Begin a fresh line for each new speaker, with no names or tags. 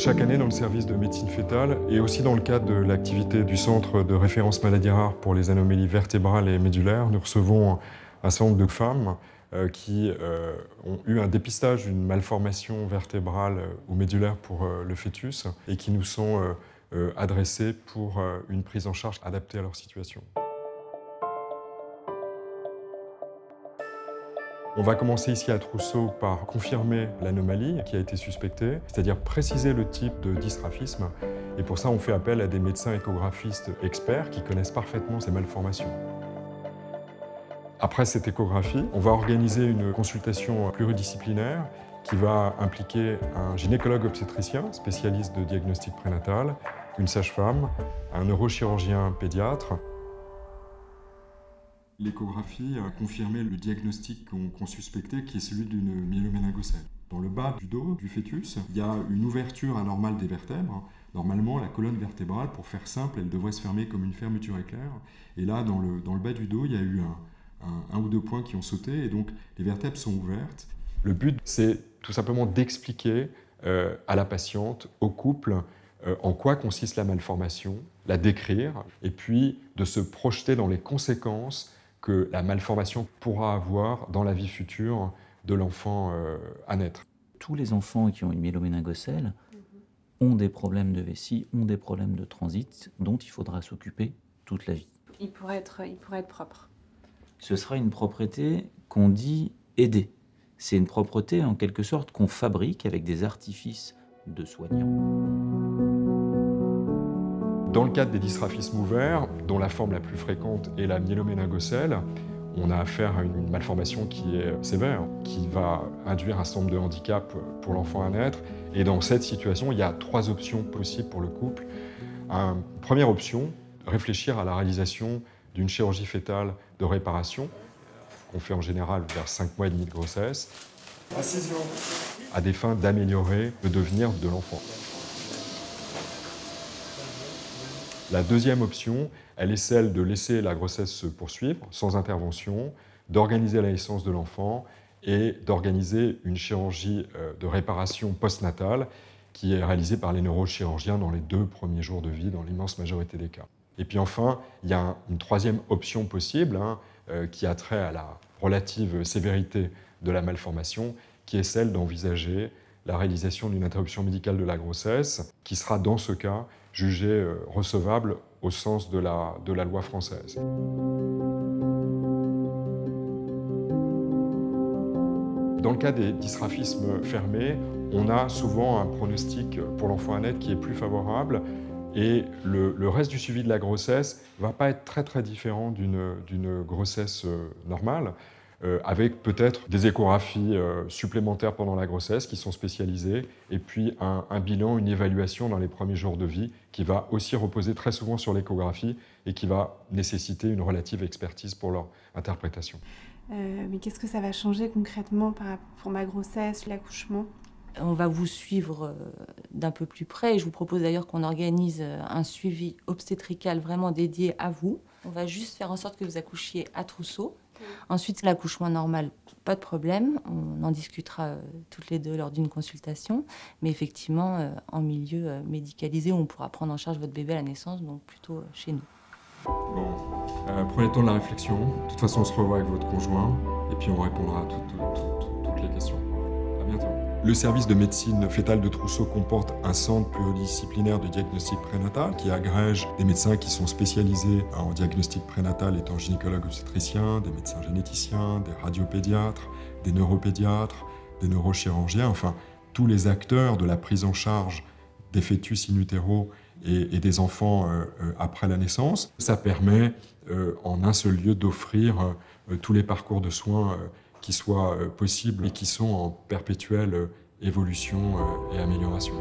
Chaque année, dans le service de médecine fœtale et aussi dans le cadre de l'activité du Centre de référence maladies rares pour les anomalies vertébrales et médulaires, nous recevons un certain nombre de femmes qui ont eu un dépistage d'une malformation vertébrale ou médulaire pour le fœtus et qui nous sont adressées pour une prise en charge adaptée à leur situation. On va commencer ici à Trousseau par confirmer l'anomalie qui a été suspectée, c'est-à-dire préciser le type de dystrophisme. Et pour ça, on fait appel à des médecins échographistes experts qui connaissent parfaitement ces malformations. Après cette échographie, on va organiser une consultation pluridisciplinaire qui va impliquer un gynécologue obstétricien, spécialiste de diagnostic prénatal, une sage-femme, un neurochirurgien pédiatre. L'échographie a confirmé le diagnostic qu'on suspectait, qui est celui d'une myéloméningocèle. Dans le bas du dos du fœtus, il y a une ouverture anormale des vertèbres. Normalement, la colonne vertébrale, pour faire simple, elle devrait se fermer comme une fermeture éclair. Et là, dans le bas du dos, il y a eu un ou deux points qui ont sauté, et donc les vertèbres sont ouvertes. Le but, c'est tout simplement d'expliquer à la patiente, au couple, en quoi consiste la malformation, la décrire, et puis de se projeter dans les conséquences que la malformation pourra avoir dans la vie future de l'enfant à naître.
Tous les enfants qui ont une myéloméningocèle ont des problèmes de vessie, ont des problèmes de transit dont il faudra s'occuper toute la vie.
Il pourrait être propre.
Ce sera une propreté qu'on dit aidée. C'est une propreté en quelque sorte qu'on fabrique avec des artifices de soignants.
Dans le cadre des dystrophismes ouverts, dont la forme la plus fréquente est la myéloméningocèle, on a affaire à une malformation qui est sévère, qui va induire un certain nombre de handicaps pour l'enfant à naître. Et dans cette situation, il y a trois options possibles pour le couple. Première option, réfléchir à la réalisation d'une chirurgie fœtale de réparation, qu'on fait en général vers 5 mois et demi de grossesse, à des fins d'améliorer le devenir de l'enfant. La deuxième option, elle est celle de laisser la grossesse se poursuivre sans intervention, d'organiser la naissance de l'enfant et d'organiser une chirurgie de réparation postnatale qui est réalisée par les neurochirurgiens dans les 2 premiers jours de vie, dans l'immense majorité des cas. Et puis enfin, il y a une troisième option possible qui a trait à la relative sévérité de la malformation, qui est celle d'envisager la réalisation d'une interruption médicale de la grossesse, qui sera dans ce cas jugée recevable au sens de la loi française. Dans le cas des dystrophismes fermés, on a souvent un pronostic pour l'enfant à naître qui est plus favorable et le reste du suivi de la grossesse ne va pas être très différent d'une grossesse normale, avec peut-être des échographies supplémentaires pendant la grossesse qui sont spécialisées, et puis un bilan, une évaluation dans les premiers jours de vie qui va aussi reposer très souvent sur l'échographie et qui va nécessiter une relative expertise pour leur interprétation.
Mais qu'est-ce que ça va changer concrètement pour ma grossesse, l'accouchement ?
On va vous suivre d'un peu plus près. Je vous propose d'ailleurs qu'on organise un suivi obstétrical vraiment dédié à vous. On va juste faire en sorte que vous accouchiez à Trousseau. Ensuite, l'accouchement normal, pas de problème. On en discutera toutes les deux lors d'une consultation. Mais effectivement, en milieu médicalisé, on pourra prendre en charge votre bébé à la naissance, donc plutôt chez nous.
Bon, prenez le temps de la réflexion. De toute façon, on se revoit avec votre conjoint et puis on répondra à toutes les questions. À bientôt. Le service de médecine fœtale de Trousseau comporte un centre pluridisciplinaire de diagnostic prénatal qui agrège des médecins qui sont spécialisés en diagnostic prénatal étant gynécologues obstétriciens, des médecins généticiens, des radiopédiatres, des neuropédiatres, des neurochirurgiens, enfin tous les acteurs de la prise en charge des fœtus in utero et des enfants après la naissance. Ça permet en un seul lieu d'offrir tous les parcours de soins qui soient possibles et qui sont en perpétuelle évolution et amélioration.